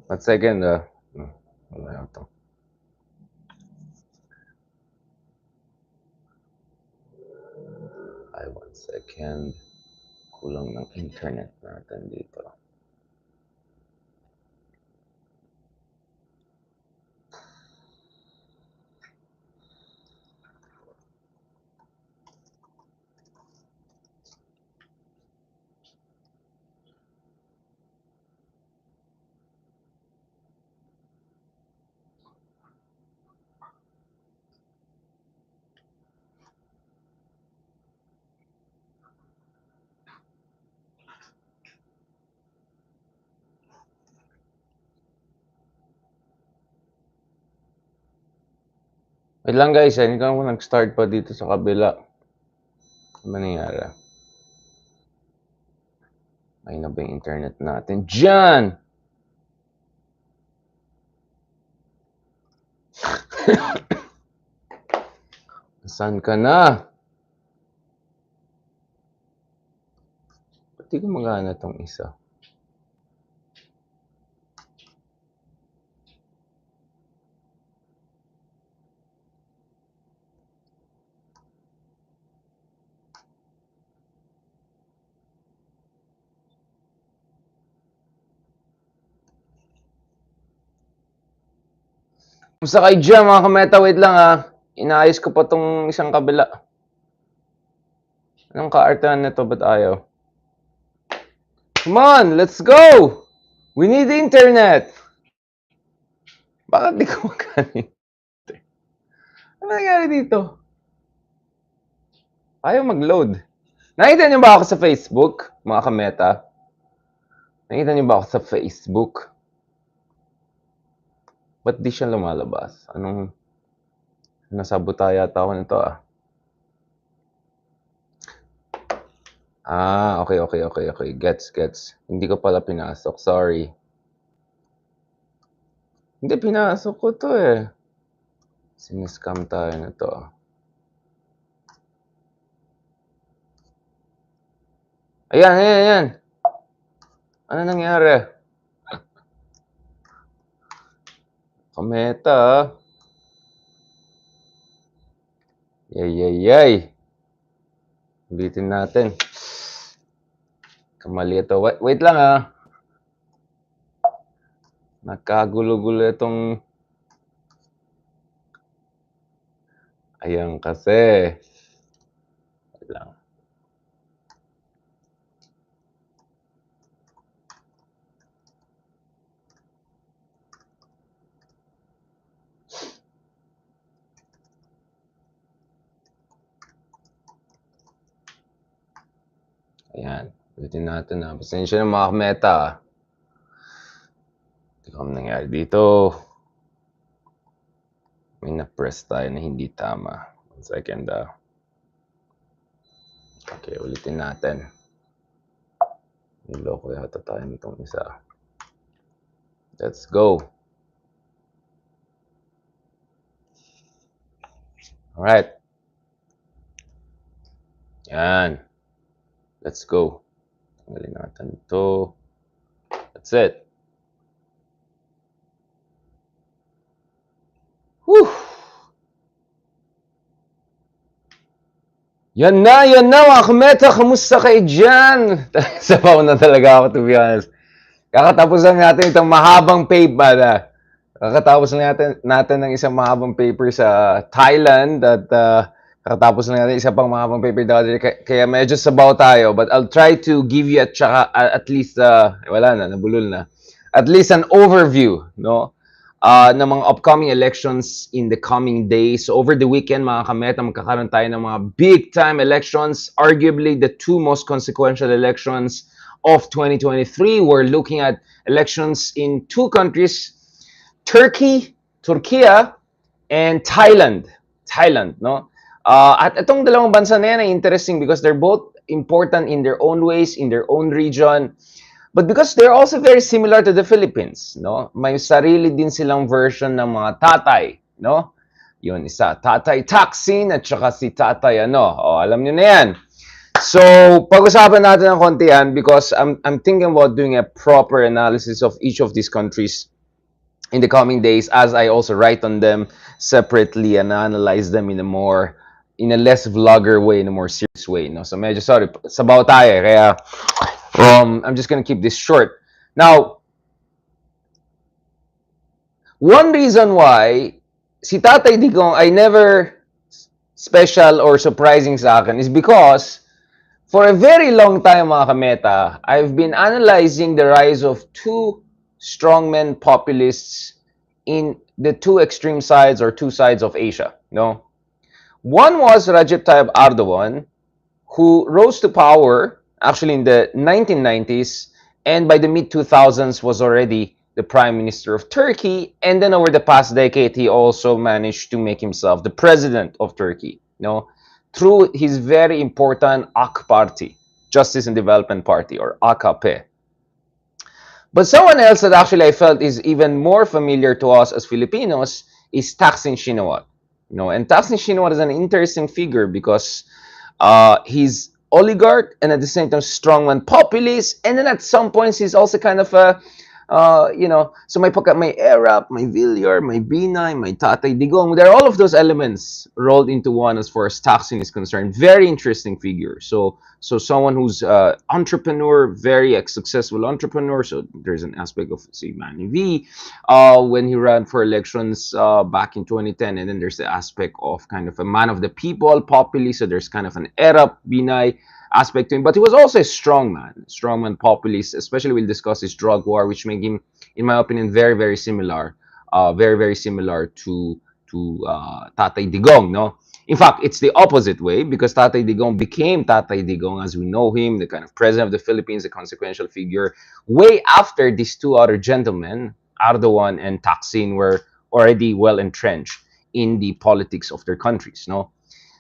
1 second. Wala ito. Ay, 1 second. Kulang ng internet natin dito. Wait lang guys, hindi ka ako nag-start pa dito sa kabila. Ano ba nangyari? Ay na ba yung internet natin? Diyan! Saan ka na? Ba't di gumagana tong isa? Kumusta kayo dyan mga kameta? Wait lang ha. Inaayos ko pa tong isang kabila. Anong kaartahan nito? Ba't ayaw? Come on! Let's go! We need the internet! Bakit di ko magkano? Ano nangyari dito? Ayaw mag-load. Nakita niyo ba ako sa Facebook, mga kameta? Nakita niyo ba ako sa Facebook? Ba't di siya lumalabas? Anong... Nasabota yata ako nito ah. Okay. Gets. Hindi ko pala pinasok. Sorry. Hindi, pinasok ko to eh. Siniscam tayo na to. Ayan. Ano nangyari? Kameta. Yay. Ulitin natin. Kamali ito. Wait lang ah. Nagkagulo-gulo itong... Ayan kasi. Wait lang. Ayan. Ulitin natin ah. Pasensya na mga kameta ah. Hindi ko nangyari dito. May na-press tayo na hindi tama. 1 second ah. Okay, ulitin natin. Niloko yata tayo nitong isa. Let's go. Alright. Yan. Let's go. Tanggalin natin ito. That's it. Whew! Yan na mga kameta. Kamusta kayo dyan? Sabaw na talaga ako to be honest. Kakatapos lang natin itong mahabang paper. Kakatapos lang natin ng isang mahabang paper sa Thailand at kakatapos lang natin isang pang mahabang paper dati. Kaya medyo sabaw tayo. But I'll try to give you at least, wala na, nabulol na. At least an overview, no? Ng mga upcoming elections in the coming days. So over the weekend, mga kameta, magkakaroon tayo ng mga big-time elections. Arguably, the two most consequential elections of 2023. We're looking at elections in two countries, Turkey, and Thailand, no? At itong dalawang bansa na yan ay interesting because they're both important in their own ways, in their own region. But because they're also very similar to the Philippines, no? May sarili din silang version ng mga tatay, no? Yun isa, Tatay Taksin at saka si Tatay alam niyo na yan. So, pag-usapan natin ng konti yan because I'm thinking about doing a proper analysis of each of these countries in the coming days as I also write on them separately and analyze them in a less vlogger way, in a more serious way. No? So medyo sorry, sabaw tayo eh, kaya I'm just gonna keep this short. Now, one reason why si Tatay Digong ay never special or surprising sa akin is because for a very long time, mga kameta, I've been analyzing the rise of two strongmen populists in the two extreme sides or two sides of Asia. No, one was Recep Tayyip Erdogan, who rose to power actually in the 1990s, and by the mid 2000s was already the prime minister of Turkey, and then over the past decade he also managed to make himself the president of Turkey, through his very important AK party, Justice and Development Party, or AKP. But someone else that actually I felt is even more familiar to us as Filipinos is Thaksin Shinawatra. And Thaksin Shinawatra is an interesting figure because he's oligarch and at the same time strongman populist, and then at some points he's also kind of a so may Arab, may Villar, may Binay, may Tatay Digong. There are all of those elements rolled into one as far as Thaksin is concerned. Very interesting figure. So someone who's entrepreneur, very successful entrepreneur. So there's an aspect of say Manny V when he ran for elections back in 2010, and then there's the aspect of kind of a man of the people, populist. So there's kind of an Arab Binay aspect to him, but he was also a strongman populist. Especially we'll discuss his drug war, which made him, in my opinion, very similar, very similar to Tatay Digong. No, in fact, it's the opposite way because Tatay Digong became Tatay Digong as we know him, the kind of president of the Philippines, a consequential figure, way after these two other gentlemen, Erdogan and Thaksin, were already well entrenched in the politics of their countries. No,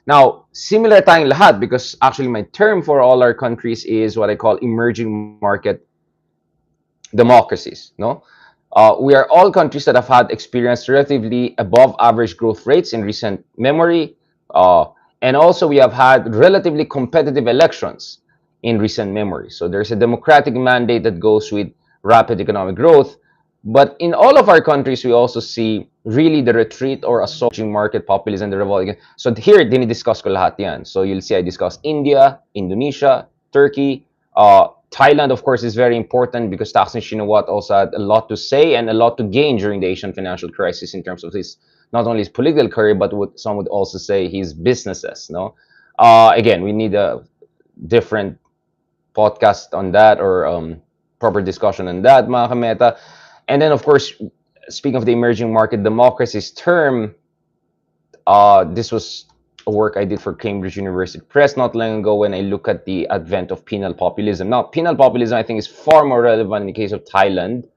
now, similar tayong lahat because actually my term for all our countries is what I call emerging market democracies. No, we are all countries that have had experienced relatively above average growth rates in recent memory, uh, and also we have had relatively competitive elections in recent memory. So there's a democratic mandate that goes with rapid economic growth. But in all of our countries, we also see really the retreat or assault market populism, the revolt. So here, dinidiscuss ko lahat yan. So you'll see I discuss India, Indonesia, Turkey, Thailand, of course, is very important because Thaksin Shinawatra also had a lot to say and a lot to gain during the Asian financial crisis in terms of his not only his political career, but what some would also say his businesses. No, again, we need a different podcast on that or proper discussion on that, mga kameta. And then, of course, speaking of the emerging market democracies term, this was a work I did for Cambridge University Press not long ago when I look at the advent of penal populism. Now, penal populism, I think, is far more relevant in the case of Thailand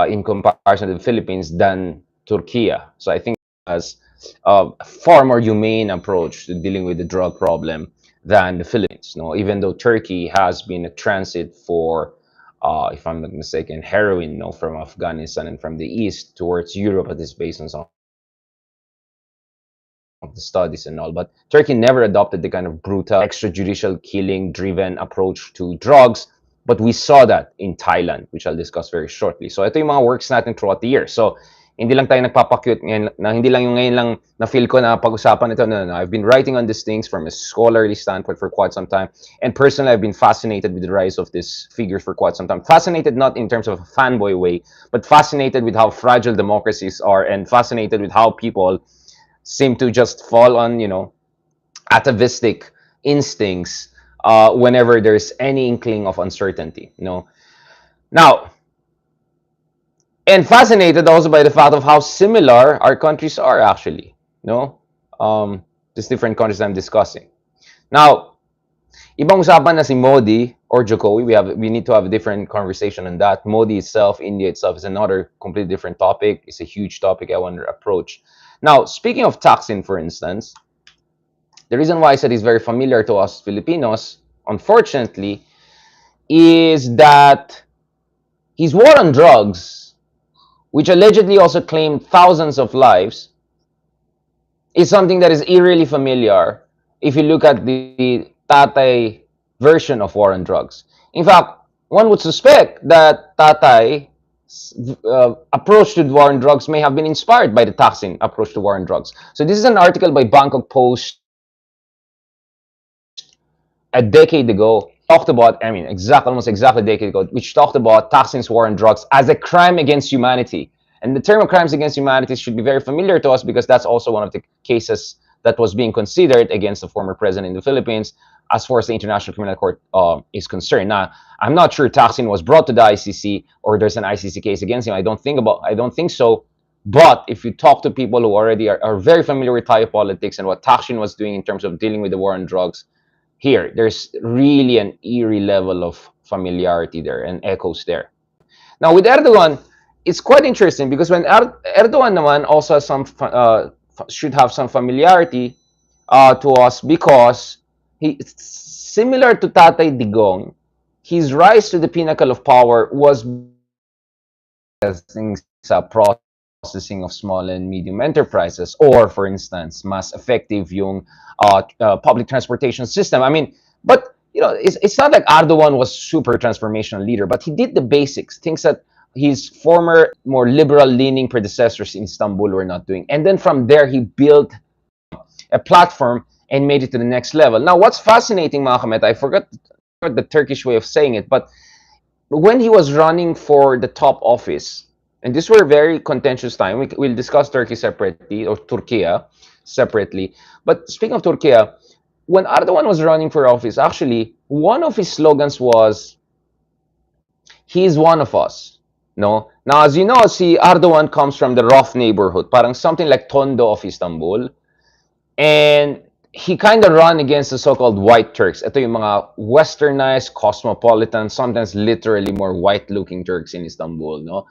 in comparison to the Philippines than Turkey. So I think it has a far more humane approach to dealing with the drug problem than the Philippines. No, even though Turkey has been a transit for, if I'm not mistaken, heroin, no, from Afghanistan and from the east towards Europe, at this based on some of the studies and all. But Turkey never adopted the kind of brutal, extrajudicial killing driven approach to drugs. But we saw that in Thailand, which I'll discuss very shortly. So ito yung mga works natin throughout the year. So hindi lang tayo nagpapakyut ngayon, na hindi lang yung ngayon lang na feel ko na pag-usapan ito. No. I've been writing on these things from a scholarly standpoint for quite some time. And personally, I've been fascinated with the rise of these figures for quite some time. Fascinated not in terms of a fanboy way, but fascinated with how fragile democracies are and fascinated with how people seem to just fall on, atavistic instincts whenever there's any inkling of uncertainty. Now, and fascinated also by the fact of how similar our countries are actually. These different countries I'm discussing. Now, ibang usapan na si Modi or Jokowi. We need to have a different conversation on that. Modi itself, India itself, is another completely different topic. It's a huge topic I want to approach. Now, speaking of Thaksin, for instance, the reason why I said he's very familiar to us Filipinos, unfortunately, is that his war on drugs, which allegedly also claimed thousands of lives, is something that is eerily familiar if you look at the Tatay version of war on drugs. In fact, one would suspect that Tatay approach to war on drugs may have been inspired by the Thaksin approach to war on drugs. So this is an article by Bangkok Post a decade ago. Talked about, I mean, almost exactly a decade ago, which talked about Thaksin's war on drugs as a crime against humanity. And the term of crimes against humanity should be very familiar to us because that's also one of the cases that was being considered against the former president in the Philippines as far as the International Criminal Court is concerned. Now, I'm not sure Thaksin was brought to the ICC or there's an ICC case against him. I don't think so. But if you talk to people who already are very familiar with Thai politics and what Thaksin was doing in terms of dealing with the war on drugs, here, there's really an eerie level of familiarity there and echoes there. Now, with Erdogan, it's quite interesting because when Erdogan naman also has should have some familiarity to us because he, similar to Tatay Digong, his rise to the pinnacle of power was sa processing of small and medium enterprises, or for instance, mas effective yung public transportation system. I mean, but it's not like Erdogan was super transformational leader, but he did the basics, things that his former more liberal leaning predecessors in Istanbul were not doing. And then from there, he built a platform and made it to the next level. Now, what's fascinating, Mohammed, I forgot the Turkish way of saying it, but when he was running for the top office, and this were a very contentious time. We'll discuss Turkey separately, or Türkiye separately. But speaking of Türkiye, when Erdogan was running for office, actually, one of his slogans was, "He's one of us." No? Now, as you know, si Erdogan comes from the rough neighborhood, parang something like Tondo of Istanbul. And he kind of run against the so-called white Turks. Ito yung mga westernized, cosmopolitan, sometimes literally more white-looking Turks in Istanbul, no?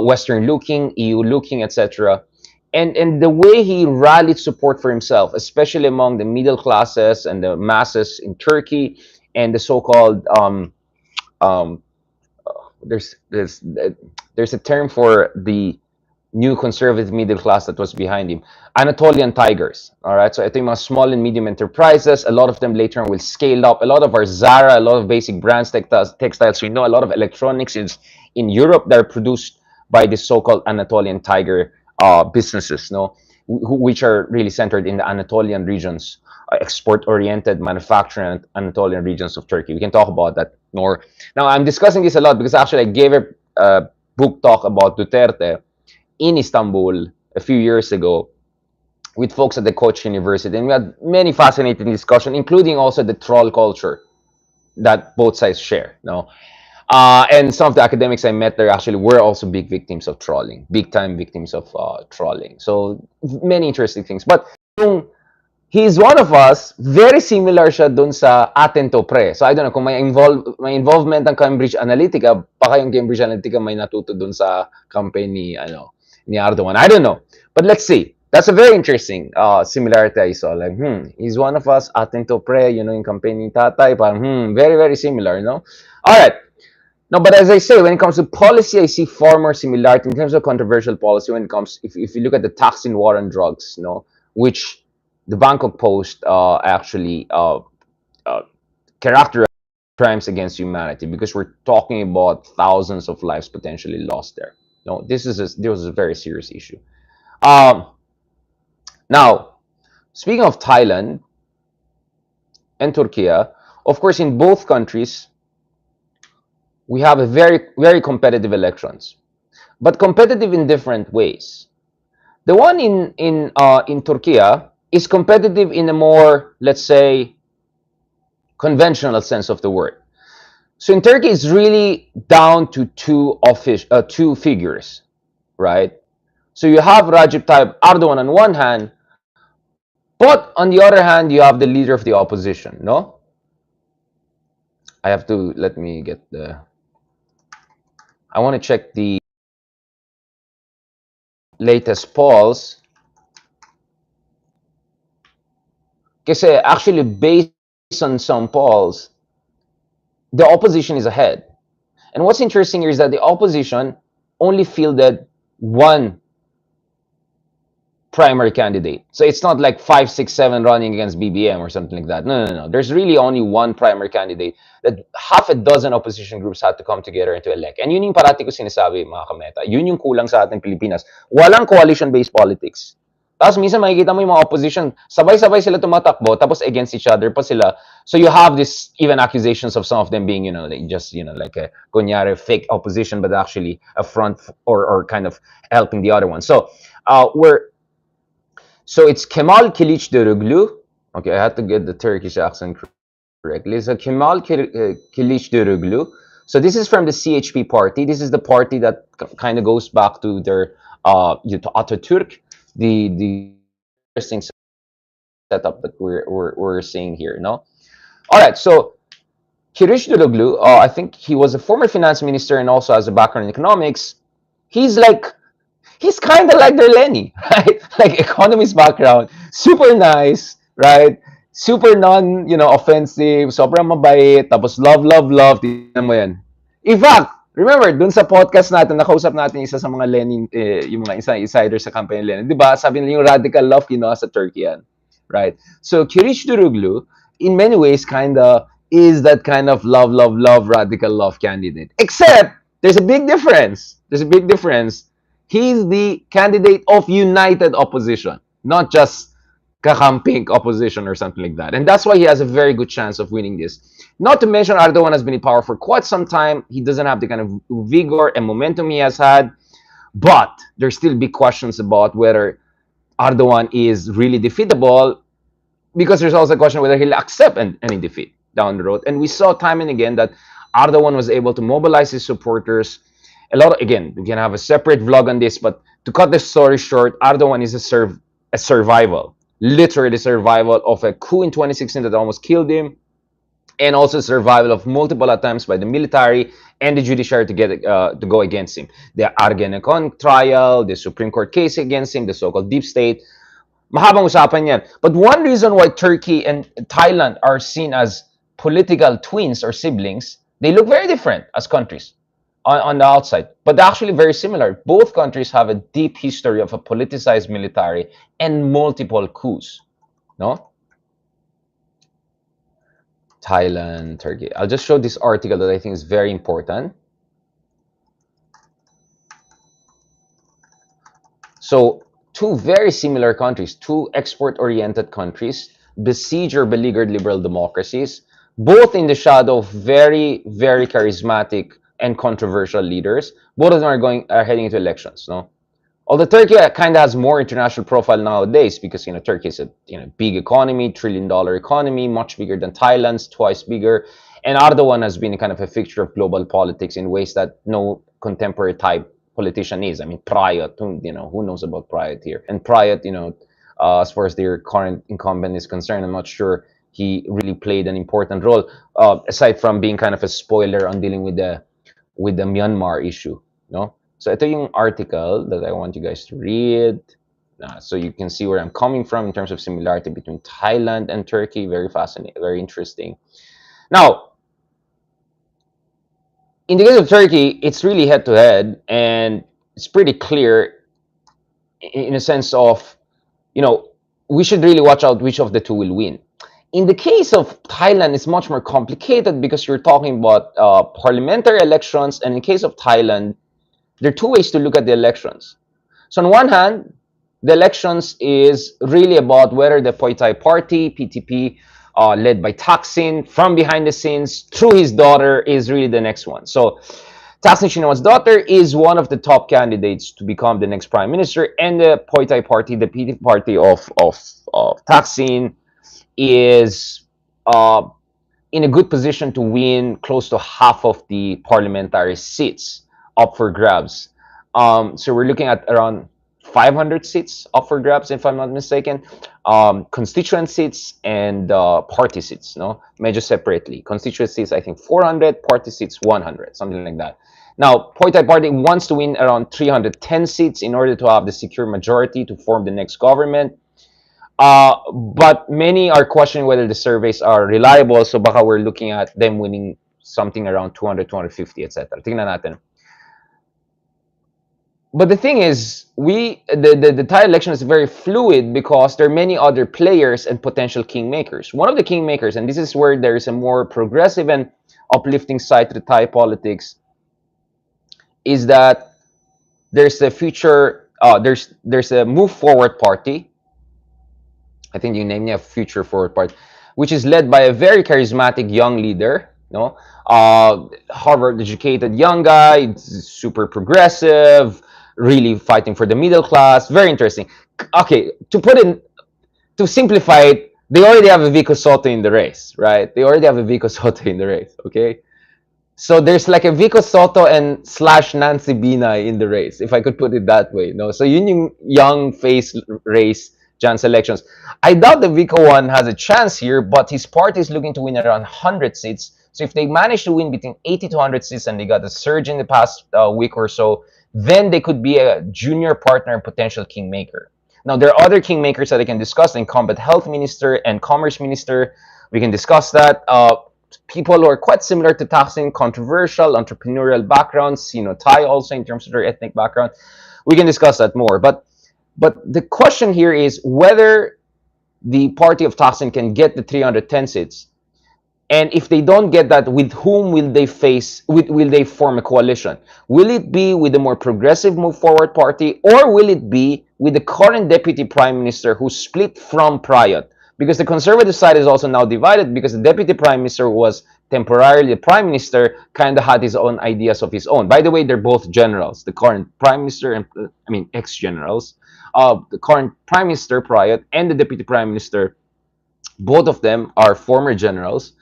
Western-looking, EU-looking, etc. And the way he rallied support for himself, especially among the middle classes and the masses in Turkey, and the so-called um, there's there's a term for the new conservative middle class that was behind him. Anatolian tigers. All right. So ito yung mga small and medium enterprises. A lot of them later on will scale up. A lot of our Zara, a lot of basic brands, textiles. We know a lot of electronics is in Europe that are produced by the so-called Anatolian tiger businesses, no, which are really centered in the Anatolian regions, export-oriented manufacturing Anatolian regions of Turkey. We can talk about that more. Now, I'm discussing this a lot because actually I gave a book talk about Duterte in Istanbul a few years ago with folks at the Koç University, and we had many fascinating discussions, including also the troll culture that both sides share. No, and some of the academics I met there actually were also big victims of trolling, big time victims of trolling. So many interesting things. But he's one of us, very similar siya dun sa Aten to Pre. So I don't know kung may involvement ng Cambridge Analytica, baka yung Cambridge Analytica may natuto dun sa campaign ni Erdogan. I don't know. But let's see. That's a very interesting similarity I saw. Like, he's one of us, Aten to Pre, yung campaign ni Tatay, parang, very, very similar, no? All right. No, but as I say, when it comes to policy, I see far more similarity in terms of controversial policy when it comes, if you look at the Thaksin war on drugs, which the Bangkok Post actually characterized crimes against humanity, because we're talking about thousands of lives potentially lost there. No, this was a very serious issue. Now, speaking of Thailand and Turkey, of course, in both countries, we have a very, very competitive elections, but competitive in different ways. The one in Turkey is competitive in a more, let's say, conventional sense of the word. So in Turkey, it's really down to two figures, right? So you have Recep Tayyip Erdogan on one hand, but on the other hand, you have the leader of the opposition, no? I have to, let me get I want to check the latest polls. Kasi actually, based on some polls, the opposition is ahead. And what's interesting here is that the opposition only fielded one primary candidate. So it's not like 5, 6, 7 running against BBM or something like that. No, no, no. There's really only one primary candidate that half a dozen opposition groups had to come together and to elect. And yun yung parati ko sinasabi, mga kameta. Yun yung kulang sa ating Pilipinas. Walang coalition-based politics. Tapos minsan makikita mo yung mga opposition, sabay-sabay sila tumatakbo, tapos against each other pa sila. So you have this even accusations of some of them being, like just, like a kunyari fake opposition, but actually a front or kind of helping the other one. So it's Kemal Kılıçdaroğlu. Okay, I had to get the Turkish accent correctly. So Kemal Kılıçdaroğlu. So this is from the CHP party. This is the party that kind of goes back to their to Atatürk, the interesting setup that we're seeing here. No, all right. So Kılıçdaroğlu, I think he was a former finance minister and also has a background in economics. He's kind of like their Lenny, right? Like economist background, super nice, right? Super offensive, sobrang mabait, tapos love, love, love, tingnan mo yan. In fact, remember, dun sa podcast natin, nakausap natin isa sa mga Lenin, yung mga insiders sa campaign Lenin. Di ba? Sabi nila yung radical love, sa Turkey yan. Right? So, Kılıçdaroğlu, in many ways, kinda is that kind of love, love, love, radical love candidate. Except, there's a big difference. There's a big difference. He's the candidate of united opposition, not just kakamping opposition or something like that. And that's why he has a very good chance of winning this. Not to mention Erdogan has been in power for quite some time. He doesn't have the kind of vigor and momentum he has had. But there's still big questions about whether Erdogan is really defeatable, because there's also a question whether he'll accept any defeat down the road. And we saw time and again that Erdogan was able to mobilize his supporters. Again, we can have a separate vlog on this, but to cut the story short, Erdogan is a survival, literally survival of a coup in 2016 that almost killed him, and also survival of multiple attempts by the military and the judiciary to go against him. The Ergenekon trial, the Supreme Court case against him, the so-called deep state. Mahabang usapan yan. But one reason why Turkey and Thailand are seen as political twins or siblings, they look very different as countries on the outside, but actually very similar. Both countries have a deep history of a politicized military and multiple coups. No? Thailand, Turkey. I'll just show this article that I think is very important. So, two very similar countries, two export-oriented countries, besiege or beleaguered liberal democracies, both in the shadow of very, very charismatic and controversial leaders. Both of them are heading into elections. No, although Turkey kind of has more international profile nowadays because Turkey is a big economy, $1 trillion economy, much bigger than Thailand's, twice bigger, and Erdogan has been kind of a fixture of global politics in ways that no contemporary type politician is. I mean, Prayut, who knows about Prayut here? And Prayut, as far as their current incumbent is concerned, I'm not sure he really played an important role, aside from being kind of a spoiler on dealing with the Myanmar issue, no? So ito yung article that I want you guys to read, so you can see where I'm coming from in terms of similarity between Thailand and Turkey. Very fascinating, very interesting. Now, in the case of Turkey, it's really head-to-head, and it's pretty clear in a sense of, we should really watch out which of the two will win. In the case of Thailand, it's much more complicated because you're talking about parliamentary elections, and in case of Thailand, there are two ways to look at the elections. So on one hand, the elections is really about whether the Pheu Thai party, PTP, led by Thaksin, from behind the scenes through his daughter, is really the next one. So Thaksin Shinawatre's daughter is one of the top candidates to become the next prime minister, and the Pheu Thai party, the PTP party of Thaksin, is in a good position to win close to half of the parliamentary seats up for grabs. So we're looking at around 500 seats up for grabs, if I'm not mistaken. Constituent seats and party seats, no? Medyo separately. Constituent seats, I think 400, party seats 100, something like that. Now, Pheu Thai party wants to win around 310 seats in order to have the secure majority to form the next government. But many are questioning whether the surveys are reliable, so baka we're looking at them winning something around 200, 250, etc. Tingnan natin. but the thing is, the Thai election is very fluid because there are many other players and potential kingmakers. One of the kingmakers, and this is where there is a more progressive and uplifting side to the Thai politics, is that there's a future. There's a Move Forward Party. I think you named it a Future Forward Party, which is led by a very charismatic young leader. No, Harvard-educated young guy, super progressive, really fighting for the middle class. Very interesting. Okay, to simplify it, they already have a Vico Soto in the race, right? They already have a Vico Soto in the race. Okay, so there's like a Vico Soto and slash Nancy Binay in the race, if I could put it that way. No, so yun yung young face race Jan's elections. I doubt the Vico one has a chance here, but his party is looking to win around 100 seats. So if they manage to win between 80 to 100 seats and they got a surge in the past week or so, then they could be a junior partner and potential kingmaker. Now, there are other kingmakers that I can discuss: the incumbent health minister and commerce minister. We can discuss that. People who are quite similar to Thaksin, controversial, entrepreneurial backgrounds, Thai also in terms of their ethnic background. We can discuss that more. But the question here is whether the party of Thaksin can get the 310 seats. And if they don't get that, with whom will they face? Will they form a coalition? Will it be with the more progressive Move Forward Party, or will it be with the current deputy prime minister who split from Prayut? Because the conservative side is also now divided because the deputy prime minister who was temporarily the prime minister kind of had his own ideas of his own. By the way, they're both generals. The current prime minister and ex-generals. The current prime minister Prayut and the deputy prime minister, both of them are former generals.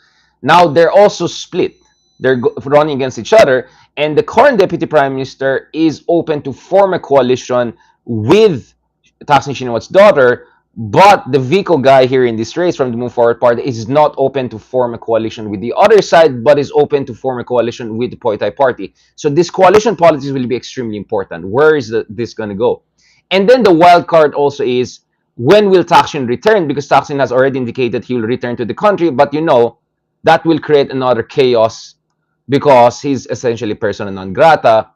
Now they're also split. They're running against each other, and the current deputy prime minister is open to form a coalition with Thaksin Shinawat's daughter, but the Vico guy here in this race from the Move Forward Party is not open to form a coalition with the other side, but is open to form a coalition with the Pheu Thai Party. So this coalition politics will be extremely important. Where is this going to go? And then the wild card also is, when will Thaksin return? Because Thaksin has already indicated he will return to the country, but that will create another chaos because he's essentially persona non grata.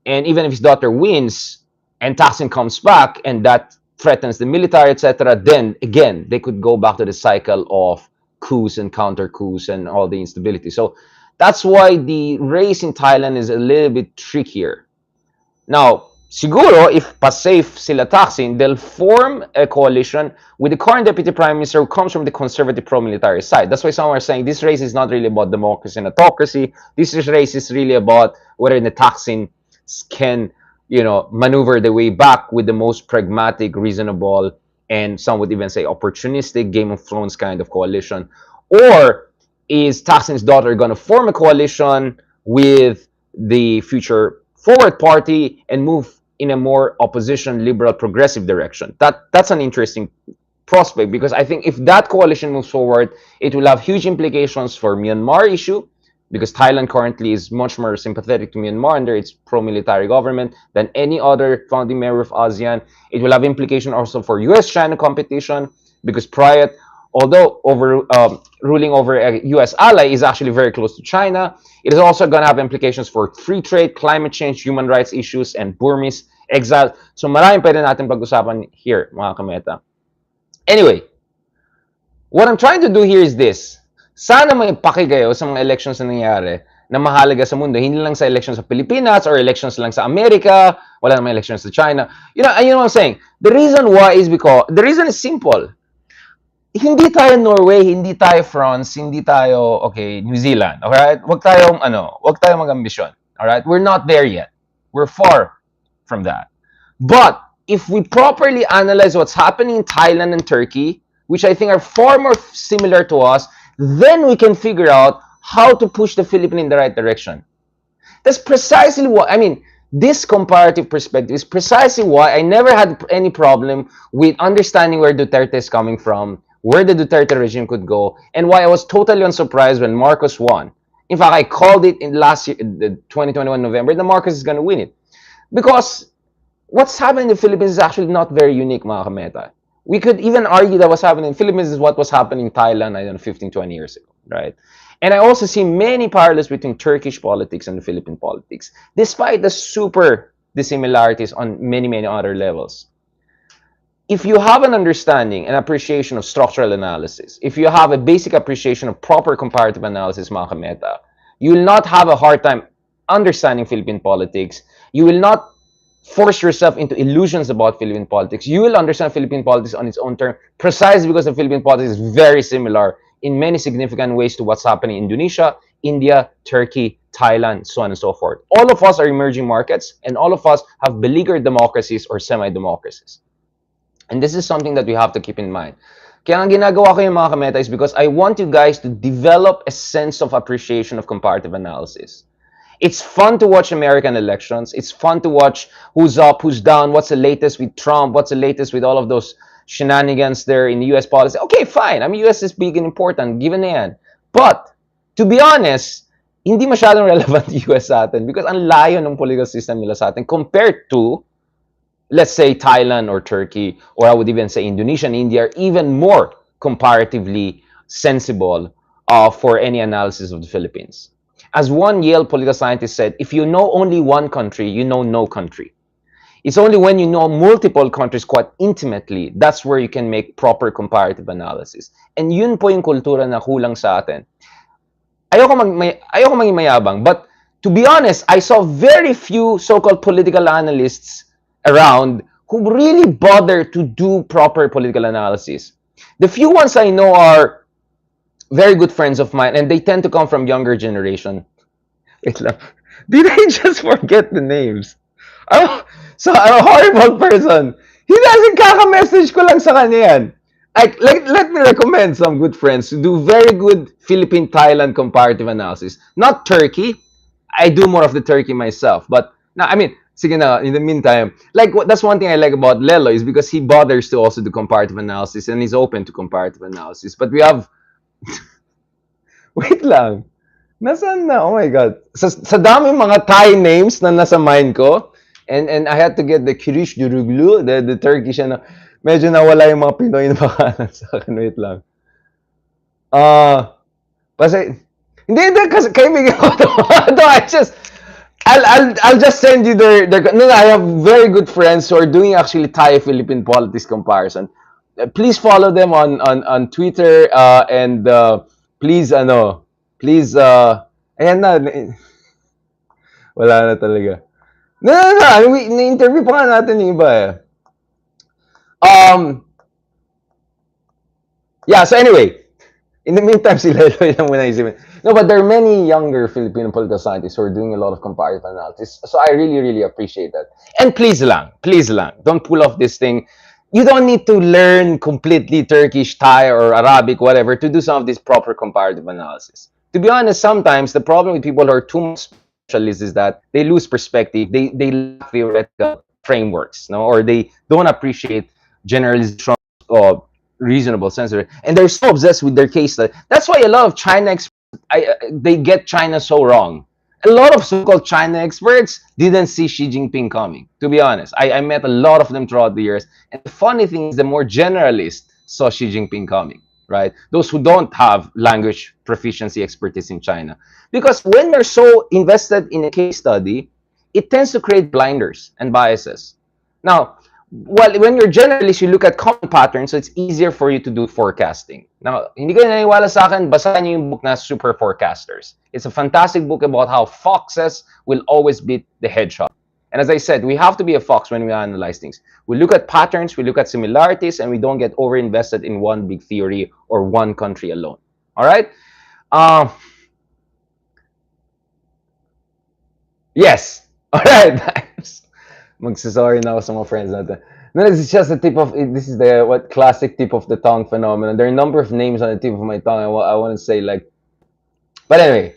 And even if his daughter wins and Thaksin comes back and that threatens the military, etc., then again, they could go back to the cycle of coups and counter coups and all the instability. So that's why the race in Thailand is a little bit trickier. Now, siguro, if pa-safe sila Thaksin, they'll form a coalition with the current deputy prime minister who comes from the conservative pro-military side. That's why some are saying this race is not really about democracy and autocracy. This race is really about whether the Thaksin can, maneuver the way back with the most pragmatic, reasonable, and some would even say opportunistic Game of Thrones kind of coalition. Or is Thaksin's daughter going to form a coalition with the future Forward Party and move in a more opposition, liberal, progressive direction? That's an interesting prospect, because I think if that coalition moves forward, it will have huge implications for Myanmar issue, because Thailand currently is much more sympathetic to Myanmar under its pro-military government than any other founding member of ASEAN. It will have implications also for US-China competition, because Prayut, although ruling over a US ally, is actually very close to China. It is also going to have implications for free trade, climate change, human rights issues, and Burmese exile. So maraming pwede natin pag-usapan here, mga kameta. Anyway, what I'm trying to do here is this. Sana may paki kayo sa mga elections na nangyari na mahalaga sa mundo. Hindi lang sa elections sa Pilipinas or elections lang sa Amerika. Wala namang elections sa China. You know what I'm saying? The reason why is because, the reason is simple. Hindi tayo Norway, hindi tayo France, hindi tayo, New Zealand, alright? Wag tayong mag-ambisyon, alright? We're not there yet. We're far from that. But if we properly analyze what's happening in Thailand and Turkey, which I think are far more similar to us, then we can figure out how to push the Philippines in the right direction. That's precisely what, this comparative perspective is precisely why I never had any problem with understanding where Duterte is coming from, where the Duterte regime could go, and why I was totally unsurprised when Marcos won. In fact, I called it in last year, the 2021 November, that Marcos is going to win it. Because what's happening in the Philippines is actually not very unique, mga kameta. We could even argue that what's happening in the Philippines is what was happening in Thailand, 15, 20 years ago, right? And I also see many parallels between Turkish politics and the Philippine politics, despite the super the similarities on many, many other levels. If you have an understanding and appreciation of structural analysis, if you have a basic appreciation of proper comparative analysis, mga kameta, you will not have a hard time understanding Philippine politics. You will not force yourself into illusions about Philippine politics. You will understand Philippine politics on its own term, precisely because the Philippine politics is very similar in many significant ways to what's happening in Indonesia, India, Turkey, Thailand, so on and so forth. All of us are emerging markets, and all of us have beleaguered democracies or semi-democracies. And this is something that we have to keep in mind. Kaya ang ginagawa ko yung mga kameta is because I want you guys to develop a sense of appreciation of comparative analysis. It's fun to watch American elections. It's fun to watch who's up, who's down, what's the latest with Trump, what's the latest with all of those shenanigans there in the US policy. Okay, fine. I mean, US is big and important, given na yan. But, to be honest, hindi masyadong relevant US sa atin because ang layo ng political system nila sa atin compared to, let's say, Thailand or Turkey, or I would even say Indonesia and India are even more comparatively sensible for any analysis of the Philippines. As one Yale political scientist said, if you know only one country, you know no country. It's only when you know multiple countries quite intimately, that's where you can make proper comparative analysis. And yun po yung kultura na kulang sa atin. Ayoko maging mayabang, but to be honest, I saw very few so-called political analysts around who really bother to do proper political analysis. The few ones I know are very good friends of mine, and they tend to come from younger generation. Wait lang. Did I just forget the names? So I'm a horrible person. He doesn't kaka-message ko lang sa kanya yan. Let me recommend some good friends who do very good Philippine-Thailand comparative analysis. Not Turkey. I do more of the Turkey myself. But, I mean, sige na, in the meantime, that's one thing I like about Lelo is because he bothers to also do comparative analysis and he's open to comparative analysis. But we have wait lang. Nasaan na? Oh my God. Sa dami mga Thai names na nasa mind ko, and I had to get the Kirish Duruglu, the Turkish, medyo nawala yung mga Pinoy na pangalan sa akin. Wait lang. Kasi, hindi, kasi kaibigan ko to. I'll just send you their no, I have very good friends who are doing actually Thai-Philippine politics comparison. Please follow them on Twitter, and please, ayan na, wala na talaga. No, na-interview pa nga natin yung iba eh. Yeah, so anyway, in the meantime, sila lang muna isipin. No, but there are many younger Filipino political scientists who are doing a lot of comparative analysis. So I really, really appreciate that. And please lang, don't pull off this thing. You don't need to learn completely Turkish, Thai, or Arabic, whatever, to do some of this proper comparative analysis. To be honest, sometimes the problem with people who are too much specialists is that they lose perspective. They lack theoretical frameworks, no, or they don't appreciate generalization or reasonable sense of it, and they're so obsessed with their case study. That's why a lot of China experts, they get China so wrong. A lot of so-called China experts didn't see Xi Jinping coming. To be honest, I met a lot of them throughout the years, and the funny thing is, the more generalists saw Xi Jinping coming. Right? Those who don't have language proficiency expertise in China. Because when you're so invested in a case study, it tends to create blinders and biases. Now, when you're generalist, you look at common patterns, so it's easier for you to do forecasting. Now, hindi kayo naniniwala sa akin, basahin niyo yung book na Super Forecasters. It's a fantastic book about how foxes will always beat the hedgehog. And as I said, we have to be a fox when we analyze things. We look at patterns, we look at similarities, and we don't get over-invested in one big theory or one country alone. All right? Yes. All right. Magsasorry na ako sa mga friends natin. No, this is just the tip of, this is the classic tip of the tongue phenomenon. There are a number of names on the tip of my tongue. I want to say but anyway,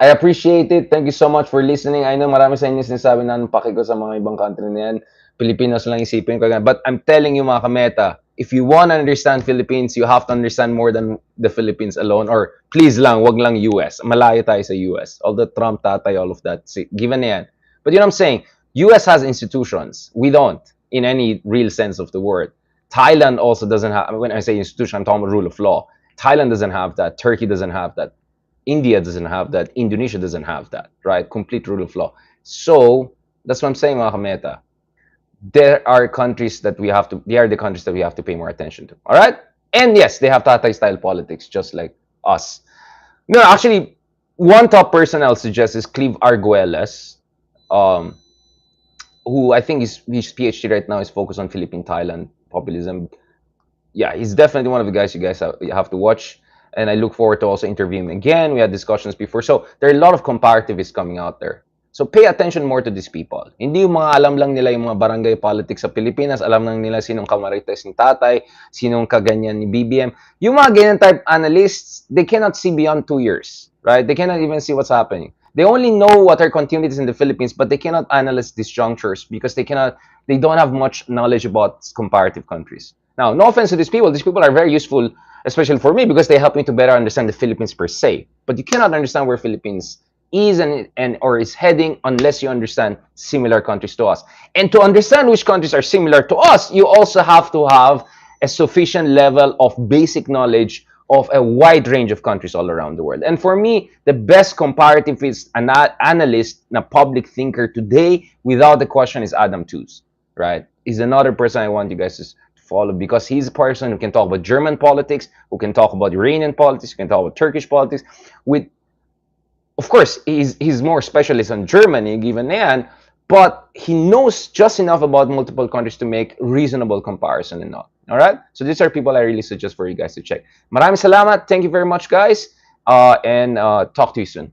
I appreciate it. Thank you so much for listening. I know marami sa inyo sinasabi na paki ko sa mga ibang country na yan. Pilipinas lang isipin ko. But I'm telling you mga kameta, if you want to understand Philippines, you have to understand more than the Philippines alone. Or please lang, wag lang US. Malayo tayo sa US. All the Trump, tatay, all of that. Given na yan. But you know what I'm saying? US has institutions. We don't, in any real sense of the word. Thailand also doesn't have, when I say institution, I'm talking about rule of law. Thailand doesn't have that. Turkey doesn't have that. India doesn't have that. Indonesia doesn't have that, right? Complete rule of law. So that's what I'm saying, mga kameta. There are countries that we have to. They are the countries that we have to pay more attention to. All right, and yes, they have Tatay style politics just like us. No, actually, one top person I'll suggest is Cleve Arguelles, um, who I think is his PhD right now is focused on Philippine Thailand populism. Yeah, he's definitely one of the guys you have to watch. And I look forward to also interviewing him again. We had discussions before. So there are a lot of comparativists coming out there. So pay attention more to these people. Hindi yung mga alam lang nila yung mga barangay politics sa Pilipinas, alam lang nila sinong kamarites ni tatay, sinong kaganyan ni BBM. Yung mga ganyan type analysts, they cannot see beyond 2 years, right? They cannot even see what's happening. They only know what are continuities in the Philippines, but they cannot analyze disjunctures because they don't have much knowledge about comparative countries. Now, no offense to these people. These people are very useful, especially for me, because they help me to better understand the Philippines per se. But you cannot understand where Philippines is and or is heading unless you understand similar countries to us. And to understand which countries are similar to us, you also have to have a sufficient level of basic knowledge of a wide range of countries all around the world. And for me, the best comparativist analyst, a public thinker today, without the question, is Adam Tooze, right? He's another person I want you guys to follow because he's a person who can talk about German politics, who can talk about Iranian politics, who can talk about Turkish politics. With, of course, he's more specialist on Germany, given Nan, but he knows just enough about multiple countries to make reasonable comparison and all. All right. So these are people I really suggest for you guys to check. Maraming salamat. Thank you very much, guys. And talk to you soon.